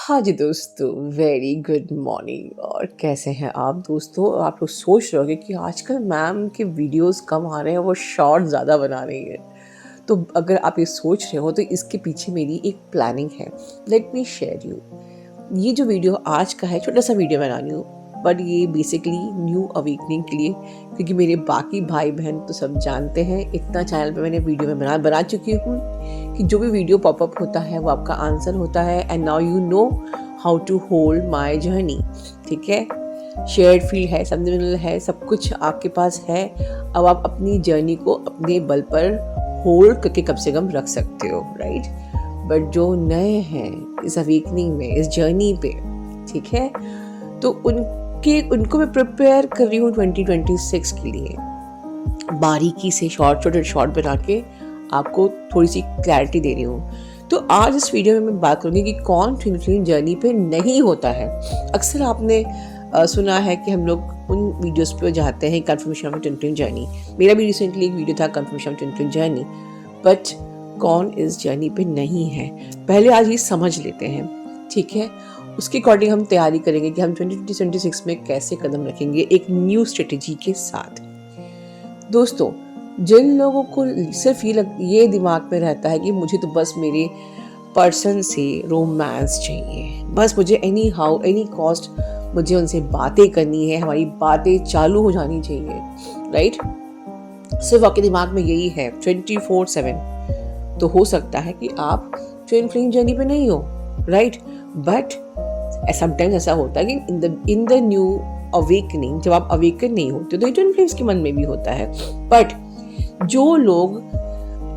हाँ जी दोस्तों, very good morning. और कैसे हैं आप दोस्तों? आप लोग सोच रहे होंगे कि आजकल मैम के वीडियोस कम आ रहे हैं, वो शॉर्ट ज़्यादा बना रही है। तो अगर आप ये सोच रहे हो तो इसके पीछे मेरी एक प्लानिंग है। Let me share you. ये जो वीडियो आज का है, छोटा सा वीडियो बना रही हूँ, बट ये बेसिकली न्यू अवेकनिंग के लिए, क्योंकि मेरे बाकी भाई बहन तो सब जानते हैं, इतना चैनल पे मैंने वीडियो में बना चुकी हूँ कि जो भी वीडियो पॉपअप होता है वो आपका आंसर होता है। And now you know how to hold my journey. ठीक है, शेयर्ड फील्ड है, सब्लिमिनल है, सब कुछ आपके पास है। अब आप अपनी जर्नी को अपने बल पर होल्ड करके कम से कम रख सकते हो, राइट? बट जो नए हैं इस अवेकनिंग में, इस जर्नी पे, ठीक है, तो उनको मैं प्रिपेयर कर रही हूँ 2026 के लिए। बारीकी से छोटे शॉर्ट बना के आपको थोड़ी सी क्लैरिटी दे रही हूँ। तो आज इस वीडियो में मैं बात करूँगी कि कौन ट्विन फ्लेम जर्नी पे नहीं होता है। अक्सर आपने सुना है कि हम लोग उन वीडियोस पे जाते हैं confirmation of twin flame journey. मेरा भी रिसेंटली एक वीडियो था confirmation of twin flame journey, but कौन इस जर्नी पे नहीं है, पहले आज ये समझ लेते हैं। ठीक है, उसके अकॉर्डिंग हम तैयारी करेंगे कि हम 2026 में कैसे कदम रखेंगे एक न्यू स्ट्रेटेजी के साथ। दोस्तों, जिन लोगों को सिर्फ ये दिमाग में रहता है कि मुझे तो बस मेरे पर्सन से रोमांस चाहिए, बस मुझे एनी हाउ एनी कॉस्ट मुझे उनसे बातें करनी है, हमारी बातें चालू हो जानी चाहिए, राइट? सिर्फ आपके दिमाग में यही है 24/7, तो हो सकता है कि आप ट्विन फ्लेम जर्नी पे नहीं हो, राइट? बट समटाइम्स ऐसा होता है कि इन द न्यू अवेकनिंग, जब आप अवेकन नहीं होते तो ट्विन फ्लेम्स के मन में भी होता है। बट जो लोग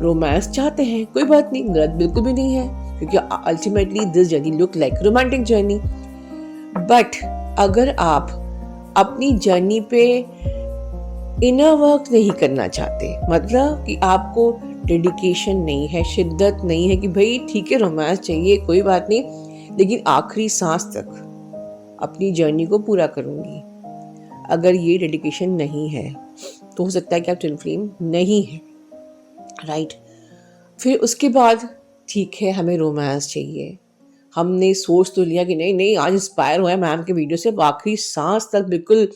रोमांस चाहते हैं, कोई बात नहीं, गलत बिल्कुल भी नहीं है, क्योंकि ultimately this journey look like romantic journey. But अगर आप अपनी जर्नी पे इनर वर्क नहीं करना चाहते, मतलब कि आपको डेडिकेशन नहीं है, शिद्दत नहीं है कि भाई ठीक है रोमांस चाहिए, कोई बात नहीं, लेकिन आखिरी सांस तक अपनी जर्नी को पूरा करूंगी, अगर ये डेडिकेशन नहीं है तो हो सकता है कि आप ट्विन फ्लेम नहीं है, राइट? फिर उसके बाद ठीक है, हमें रोमांस चाहिए, हमने सोच तो लिया कि नहीं नहीं आज इंस्पायर हुआ है मैम के वीडियो से, आखिरी सांस तक बिल्कुल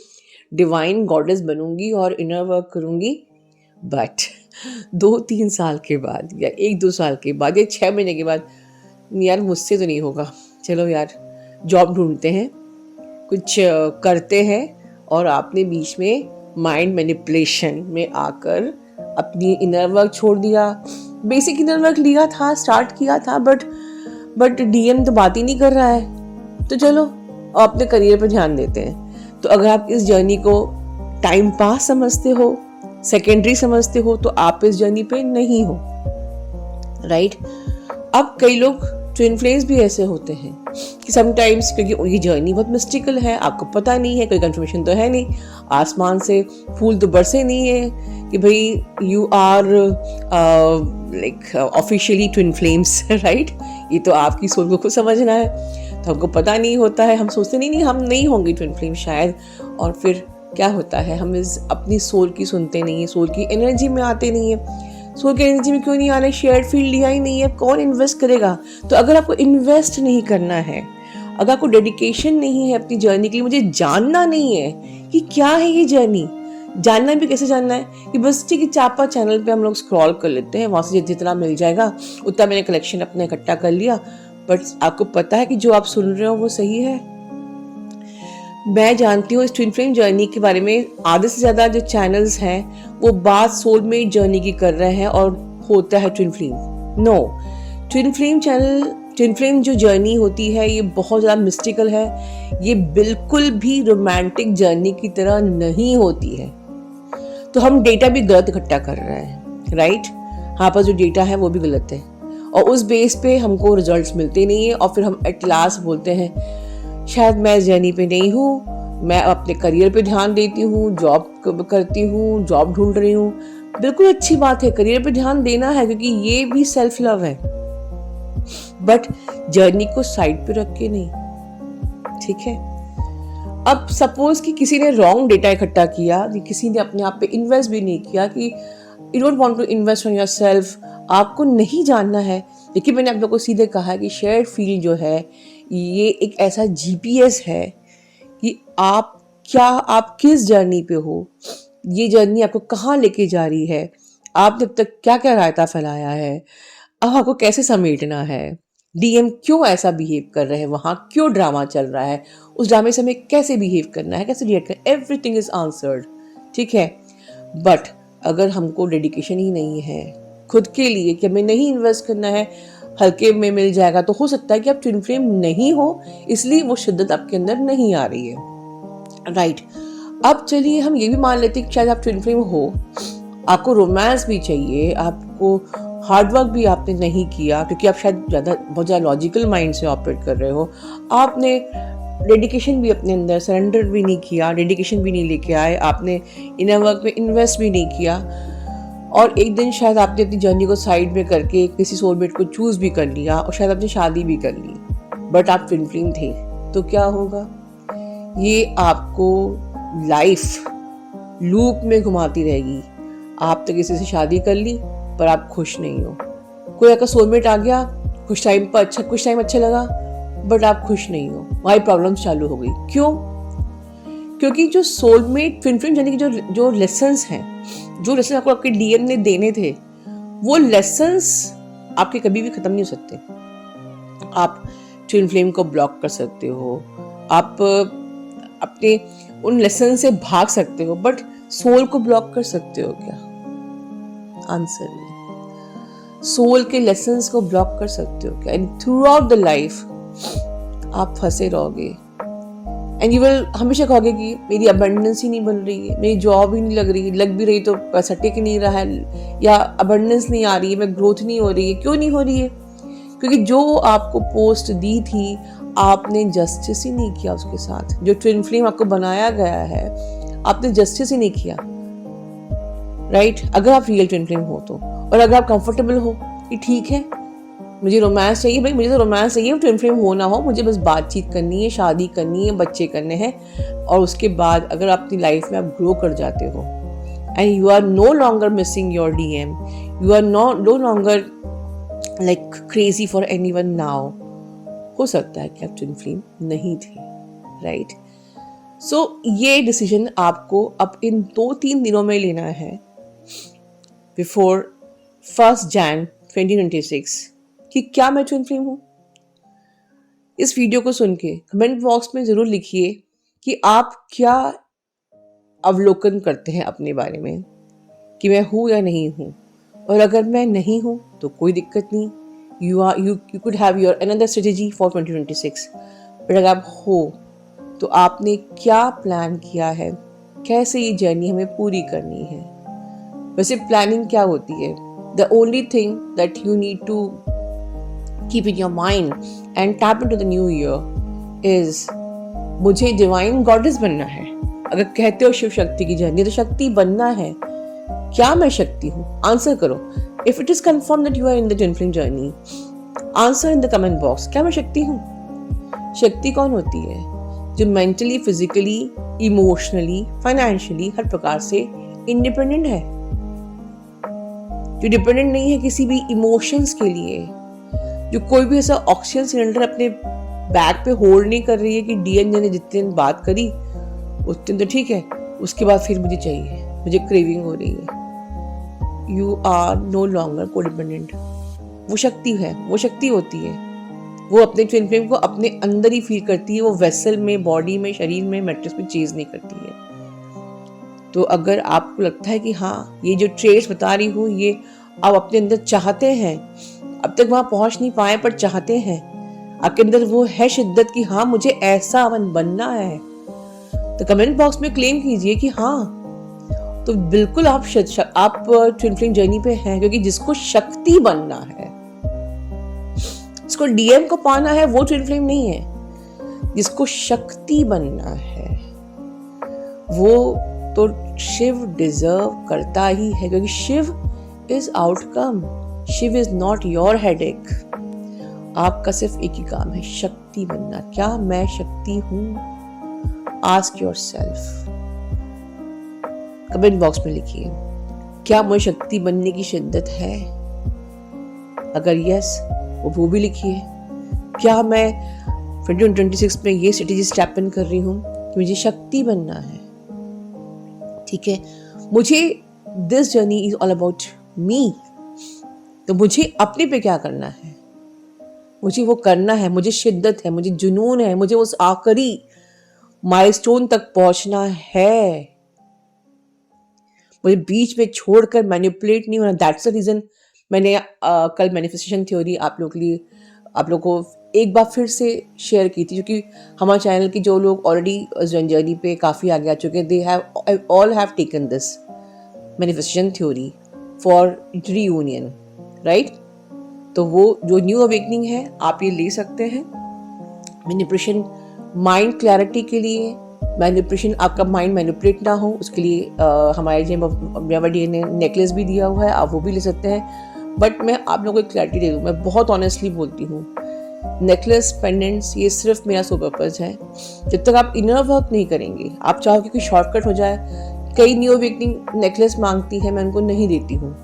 डिवाइन गॉडेस बनूंगी और इनर वर्क करूंगी। बट 2-3 साल के बाद या 1-2 साल के बाद या 6 महीने के बाद, यार मुझसे तो नहीं होगा, चलो यार जॉब ढूंढते हैं, कुछ करते हैं। और आपने बीच में माइंड मैनिपुलेशन में आकर अपनी इनर वर्क छोड़ दिया। बेसिक इनर वर्क लिया था, स्टार्ट किया था, बट डीएम तो बात ही नहीं कर रहा है, तो चलो अपने करियर पर ध्यान देते हैं। तो अगर आप इस जर्नी को टाइम पास समझते हो, सेकेंडरी समझते हो, तो आप इस जर्नी पे नहीं हो, राइट? अब कई लोग ट्विन फ्लेम्स भी ऐसे होते हैं कि समटाइम्स, क्योंकि ये जर्नी बहुत मिस्टिकल है, आपको पता नहीं है, कोई कंफर्मेशन तो है नहीं, आसमान से फूल तो बरसे नहीं है कि भाई you are like officially twin flames, right? ये तो आपकी सोच को खुद समझना है, तो हमको पता नहीं होता है, हम सोचते नहीं हम नहीं होंगे ट्विन फ्लेम शायद। और फिर क्या होता है, हम इस अपनी सोल की सुनते नहीं है, सोल की एनर्जी में आते नहीं है। सोल की एनर्जी में क्यों नहीं आना? शेयर्ड फील्ड लिया ही नहीं है, कौन इन्वेस्ट करेगा? तो अगर आपको इन्वेस्ट नहीं करना है, अगर आपको डेडिकेशन नहीं है अपनी जर्नी के लिए, मुझे जानना नहीं है कि क्या है ये जर्नी, जानना भी कैसे जानना है कि बस ठीक है चापा चैनल पे हम लोग स्क्रॉल कर लेते हैं, वहां से जितना मिल जाएगा उतना मैंने कलेक्शन अपना इकट्ठा कर लिया। बट आपको पता है कि जो आप सुन रहे हो वो सही है? मैं जानती हूँ इस ट्विन फ्लेम जर्नी के बारे में आधे से ज़्यादा जो चैनल्स हैं वो बात सोलमेट जर्नी की कर रहे हैं और होता है twin flame. No, twin flame channel, twin flame जो जर्नी होती है ये बहुत ज़्यादा मिस्टिकल है, ये बिल्कुल भी रोमांटिक जर्नी की तरह नहीं होती है। तो हम डेटा भी गलत इकट्ठा कर रहे हैं, राइट? हाँ, पर जो डेटा है वो भी गलत है और उस बेस पे हमको रिजल्ट्स मिलते नहीं है, और फिर हम एट लास्ट बोलते हैं शायद मैं इस जर्नी पे नहीं हूँ, मैं अपने करियर पे ध्यान देती हूँ, जॉब करती हूँ, जॉब ढूंढ रही हूँ। बिल्कुल अच्छी बात है, करियर पे ध्यान देना है, क्योंकि ये भी सेल्फ लव है, बट जर्नी को साइड पे रख के नहीं, ठीक है? अब सपोज कि किसी ने रॉन्ग डेटा इकट्ठा किया, किसी ने अपने आप पे इन्वेस्ट भी नहीं किया कि you don't want to invest on yourself, आपको नहीं जानना है। लेकिन मैंने आप लोगों को सीधे कहा है कि शेयर्ड फील्ड जो है ये एक ऐसा जीपीएस है कि आप किस जर्नी पे हो, ये जर्नी आपको कहाँ लेके जा रही है, आपने अब तक क्या क्या रायता फैलाया है, अब आपको कैसे समेटना है, डीएम क्यों ऐसा बिहेव कर रहे हैं, वहाँ क्यों ड्रामा चल रहा है, उस ड्रामे से हमें कैसे बिहेव करना है, कैसे रिएक्ट करना है, एवरीथिंग इज आंसर्ड। ठीक है, बट अगर हमको डेडिकेशन ही नहीं है खुद के लिए कि हमें नहीं इन्वेस्ट करना है, हल्के में मिल जाएगा, तो हो सकता है कि आप ट्विन फ्लेम नहीं हो, इसलिए वो शिद्दत आपके अंदर नहीं आ रही है। राइट, अब चलिए हम ये भी मान लेते हैं कि शायद आप ट्विन फ्लेम हो, आपको रोमांस भी चाहिए, आपको हार्डवर्क भी आपने नहीं किया क्योंकि आप शायद बहुत ज़्यादा लॉजिकल माइंड से ऑपरेट कर रहे हो, आपने डेडिकेशन भी अपने अंदर सरेंडर भी नहीं किया, डेडिकेशन भी नहीं लेके आए, आपने इनर वर्क में इन्वेस्ट भी नहीं किया, और एक दिन शायद आपने अपनी जर्नी को साइड में करके किसी सोलमेट को चूज भी कर लिया और शायद आपने शादी भी कर ली, बट आप ट्विन फ्लेम थे, तो क्या होगा? ये आपको लाइफ लूप में घुमाती रहेगी। आप तो किसी से शादी कर ली पर आप खुश नहीं हो, कोई आपका सोलमेट आ गया, कुछ टाइम अच्छा लगा, बट आप खुश नहीं हो, वही प्रॉब्लम्स चालू हो गई। क्यों? क्योंकि जो सोलमेट ट्विन फ्लेम जर्नी की जो लेसन्स हैं, जो लेसन आपको आपके डीएम ने देने थे, वो लेसन्स आपके कभी भी खत्म नहीं हो सकते। आप ट्विन फ्लेम को ब्लॉक कर सकते हो, आप अपने उन लेसन से भाग सकते हो, बट सोल को ब्लॉक कर सकते हो क्या? आंसर नहीं। सोल के लेसन्स को ब्लॉक कर सकते हो क्या? And through out the life आप फंसे रहोगे, एंड यू विल हमेशा कहोगे कि मेरी अबंडेंस ही नहीं बन रही है, मेरी जॉब ही नहीं लग रही, लग भी रही तो पैसा टिक नहीं रहा है, या अबंडेंस नहीं आ रही है, मैं ग्रोथ नहीं हो रही है। क्यों नहीं हो रही है? क्योंकि जो आपको पोस्ट दी थी आपने जस्टिस ही नहीं किया उसके साथ। जो ट्विन फ्लेम आपको बनाया गया है आपने जस्टिस ही नहीं किया। राइट, अगर आप रियल ट्विन फ्लेम हो तो, और अगर आप कंफर्टेबल हो कि ठीक है मुझे रोमांस चाहिए, भाई मुझे तो रोमांस चाहिए, ट्विन फ्लेम हो ना हो, मुझे बस बातचीत करनी है, शादी करनी है, बच्चे करने हैं, और उसके बाद अगर आप अपनी लाइफ में आप ग्रो कर जाते हो and you are no longer missing your DM, you are no longer like crazy for anyone now, हो सकता है कि आप ट्विन फ्लेम नहीं थे। राइट, सो ये डिसीजन आपको अब इन 2-3 दिनों में लेना है बिफोर 1 Jan 2026 कि क्या मैं ट्विन फ्लेम हूं। इस वीडियो को सुन के कमेंट बॉक्स में जरूर लिखिए कि आप क्या अवलोकन करते हैं अपने बारे में, कि मैं हूं या नहीं हूं, और अगर मैं नहीं हूं तो कोई दिक्कत नहीं, you could have your another strategy for 2026, but अगर आप हो तो आपने क्या प्लान किया है, कैसे ये जर्नी हमें पूरी करनी है। वैसे प्लानिंग क्या होती है? The only thing that you need to keep in your mind and tap into the new year is मुझे डिवाइन गॉडेस बनना है। अगर कहते हो शिव शक्ति की जर्नी, तो शक्ति बनना है। क्या मैं शक्ति हूँ? आंसर करो। If it is confirm that you are in the twin flame journey, answer in the comment box. क्या मैं शक्ति हूँ? शक्ति कौन होती है? जो मेंटली, फिजिकली, इमोशनली, फाइनेंशियली हर प्रकार से इंडिपेंडेंट है, जो डिपेंडेंट नहीं है किसी भी इमोशंस के लिए, जो कोई भी ऐसा ऑक्सीजन सिलेंडर अपने बैग पे होल्ड नहीं कर रही है कि डीएन ने जितने दिन बात करी उस दिन तो ठीक है, उसके बाद फिर मुझे चाहिए, मुझे क्रेविंग हो रही है। You are no longer codependent. वो शक्ति है, वो शक्ति होती है, वो अपने ट्विन फ्लेम को अपने अंदर ही फील करती है, वो वेसल में, बॉडी में, शरीर में, मैट्रिक्स में चेज नहीं करती है। तो अगर आपको लगता है कि हाँ ये जो ट्रेड्स बता रही हूँ ये आप अपने अंदर चाहते हैं, अब तक वहां पहुंच नहीं पाए पर चाहते हैं, आपके अंदर वो है शिद्दत कि हाँ मुझे ऐसा बनना है, तो कमेंट बॉक्स में क्लेम कीजिए कि हाँ, तो बिल्कुल आप ट्विन फ्लेम जर्नी पे हैं, क्योंकि जिसको शक्ति बनना है, जिसको डीएम को पाना है, वो ट्विन फ्लेम नहीं है। जिसको शक्ति बनना है वो तो शिव डिजर्व करता ही है, क्योंकि Shiv is outcome, Shiv is not your headache. आपका सिर्फ एक ही काम है, शक्ति बनना। क्या मैं शक्ति हूं? Ask yourself. कमेंट बॉक्स में लिखिए, क्या मुझे शक्ति बनने की शिद्दत है? अगर यस, वो भी लिखिए। क्या मैं 2026 में ये स्ट्रेटेजी स्टेप इन कर रही हूँ कि मुझे शक्ति बनना है, ठीक है। मुझे this journey is all about me, तो मुझे अपने पे क्या करना है, मुझे वो करना है, मुझे शिद्दत है, मुझे जुनून है, मुझे उस आखिरी माइलस्टोन तक पहुंचना है, मुझे बीच में छोड़कर मैनिपुलेट नहीं होना। दैट्स द रीज़न मैंने कल मैनिफेस्टेशन थ्योरी आप लोगों को एक बार फिर से शेयर की थी, क्योंकि हमारे चैनल की जो लोग ऑलरेडी जर्नी पे काफ़ी आगे आ चुके हैं, they have all have taken this manifestation theory for reunion, right. तो वो जो न्यू अवेकनिंग है आप ये ले सकते हैं मैनिपुलेशन माइंड क्लैरिटी के लिए। मैनिपुलेशन, आपका माइंड मैनिपुलेट ना हो, उसके लिए हमारे जेमडी ने नेकलेस भी दिया हुआ है, आप वो भी ले सकते हैं। बट मैं आप लोगों को क्लैरिटी दे दूँ, मैं बहुत ऑनेस्टली बोलती हूँ, नेकलेस पेंडेंट्स ये सिर्फ मेरा सो पर्पज है। जब तक आप इनर वर्क नहीं करेंगे, आप चाहो कि शॉर्टकट हो जाए, कई न्यू अवेकनिंग नेकलेस मांगती है, मैं उनको नहीं देती हूँ,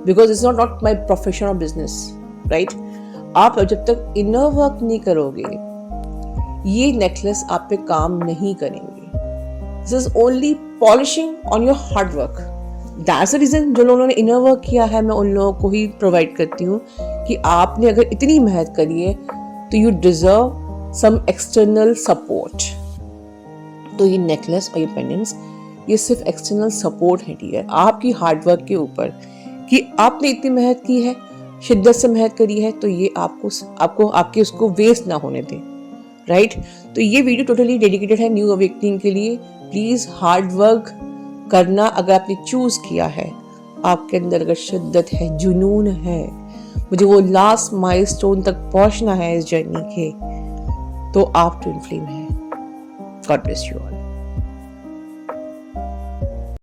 because it's not my profession और बिजनेस, राइट। आप जब तक इनर वर्क नहीं करोगे, ये नेकलेस आप पे काम नहीं करेंगे। This is only polishing on your hard work. That's the reason जो लोगों ने इनर वर्क किया है, मैं उन लोगों को ही प्रोवाइड करती हूँ कि आपने अगर इतनी मेहनत करी है तो you deserve some external support. तो ये नेकलेस और ये पेंडेंट्स ये सिर्फ एक्सटर्नल सपोर्ट है, डियर, आपकी हार्डवर्क के ऊपर, कि आपने इतनी मेहनत की है, शिद्दत से मेहनत करी है, तो ये आपको आपके उसको वेस्ट ना होने दें, राइट। तो ये वीडियो टोटली डेडिकेटेड है न्यू अवेकनिंग के लिए। प्लीज हार्ड वर्क करना, अगर आपने चूज किया है, आपके अंदर अगर शिद्दत है, जुनून है, मुझे वो लास्ट माइलस्टोन तक पहुंचना है इस जर्नी के, तो आप ट्विन फ्लेम है। God bless you all.